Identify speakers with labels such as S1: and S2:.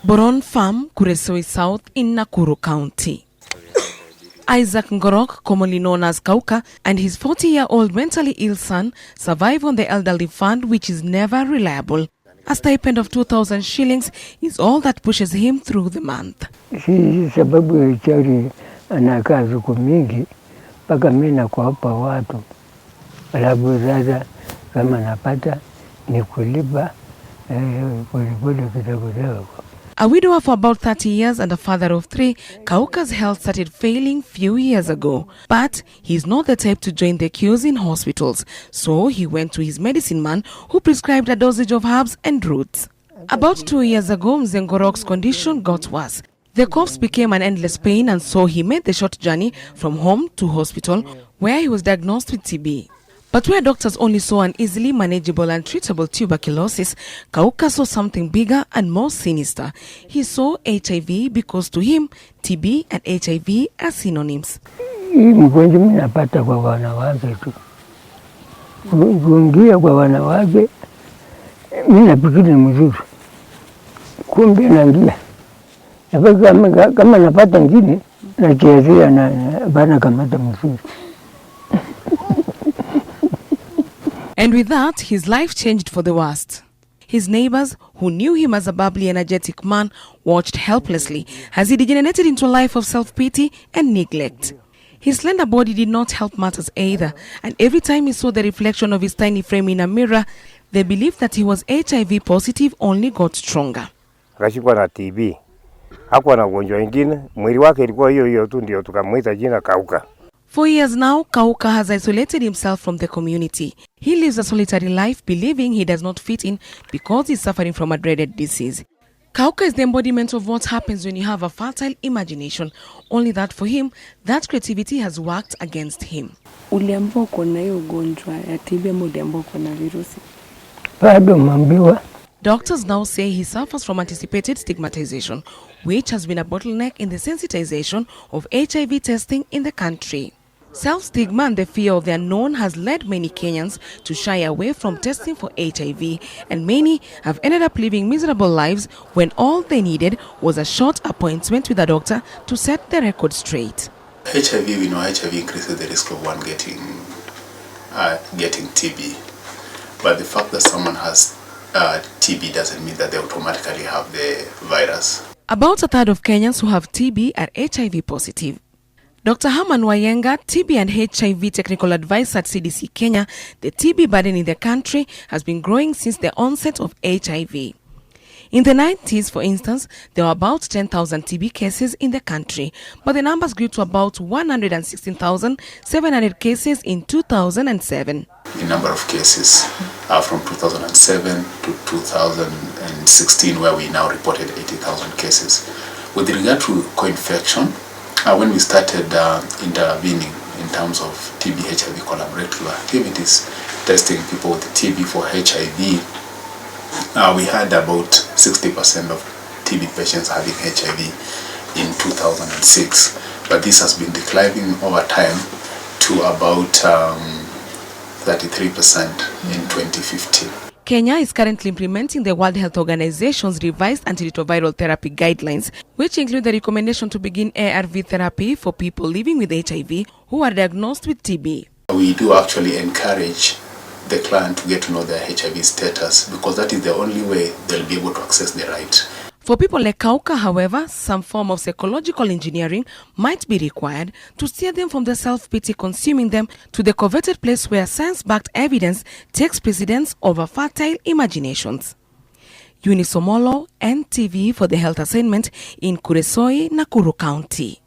S1: Boron Farm, Kuresoi South in Nakuru County. Isaack Nngorok, commonly known as Kauka, and his 40-year-old mentally ill son survive on the elderly fund, which is never reliable. A stipend of 2,000 shillings is all that pushes him through the month.
S2: Sababu ya chari anakaa siku mingi mpaka mimi nakuwapa watu, alafu sasa kama napata ni kulipa polepole kidogo.
S1: A widower for about 30 years and a father of 3, Kauka's health started failing few years ago. But he's not the type to join the queues in hospitals, so he went to his medicine man who prescribed a dosage of herbs and roots. About 2 years ago, Mzee Nngorok's condition got worse. The coughs became an endless pain, and so he made the short journey from home to hospital, where he was diagnosed with TB. But where doctors only saw an easily manageable and treatable tuberculosis, Kauka saw something bigger and more sinister. He saw HIV because to him, TB and HIV are synonyms.
S2: Mgonjwa mimi napata kwa wanawake tu. Kuingia kwa wanawake, mimi nafikiri mzuri. Kumbe naingia. Kama napata ngine, nakiazia na bana kamata mzuri.
S1: And with that, his life changed for the worst. His neighbors, who knew him as a bubbly, energetic man, watched helplessly as he degenerated into a life of self-pity and neglect. His slender body did not help matters either, and every time he saw the reflection of his tiny frame in a mirror, the belief that he was HIV positive only got stronger.
S3: Akashikwa na TB. Hakuwa na ugonjwa ingine, mwili wake ilikuwa hiyo tu, ndio tukamwita jina Kauka.
S1: 4 years now, Kauka has isolated himself from the community. He lives a solitary life, believing he does not fit in because he's suffering from a dreaded disease. Kauka is the embodiment of what happens when you have a fertile imagination. Only that for him, that creativity has worked against him.
S4: Uliambiwa uko na hiyo ugonjwa ya TB ama uliambiwa uko na virusi?
S2: Bado mambiwa.
S1: Doctors now say he suffers from anticipated stigmatization, which has been a bottleneck in the sensitization of HIV testing in the country. Self-stigma and the fear of the unknown has led many Kenyans to shy away from testing for HIV, and many have ended up living miserable lives when all they needed was a short appointment with a doctor to set the record straight.
S5: HIV, we know HIV increases the risk of one getting TB, but the fact that someone has TB doesn't mean that they automatically have the virus.
S1: About a third of Kenyans who have TB are HIV positive. Dr. Herman Wayenga, TB and HIV Technical Advisor at CDC Kenya, the TB burden in the country has been growing since the onset of HIV. In the 90s, for instance, there were about 10,000 TB cases in the country, but the numbers grew to about 116,700 cases in 2007.
S5: The number of cases from 2007 to 2016, where we now reported 80,000 cases. With regard to co-infection, when we started intervening in terms of TB HIV collaborative activities, testing people with TB for HIV, we had about 60% of TB patients having HIV in 2006, but this has been declining over time to about 33% in 2015.
S1: Kenya is currently implementing the World Health Organization's revised antiretroviral therapy guidelines, which include the recommendation to begin ARV therapy for people living with HIV who are diagnosed with TB.
S5: We do actually encourage the client to get to know their HIV status, because that is the only way they'll be able to access the right.
S1: For people like Kauka, however, some form of psychological engineering might be required to steer them from the self-pity consuming them to the coveted place where science-backed evidence takes precedence over fertile imaginations. Eunice Omollo, NTV for the Health Assignment in Kuresoi, Nakuru County.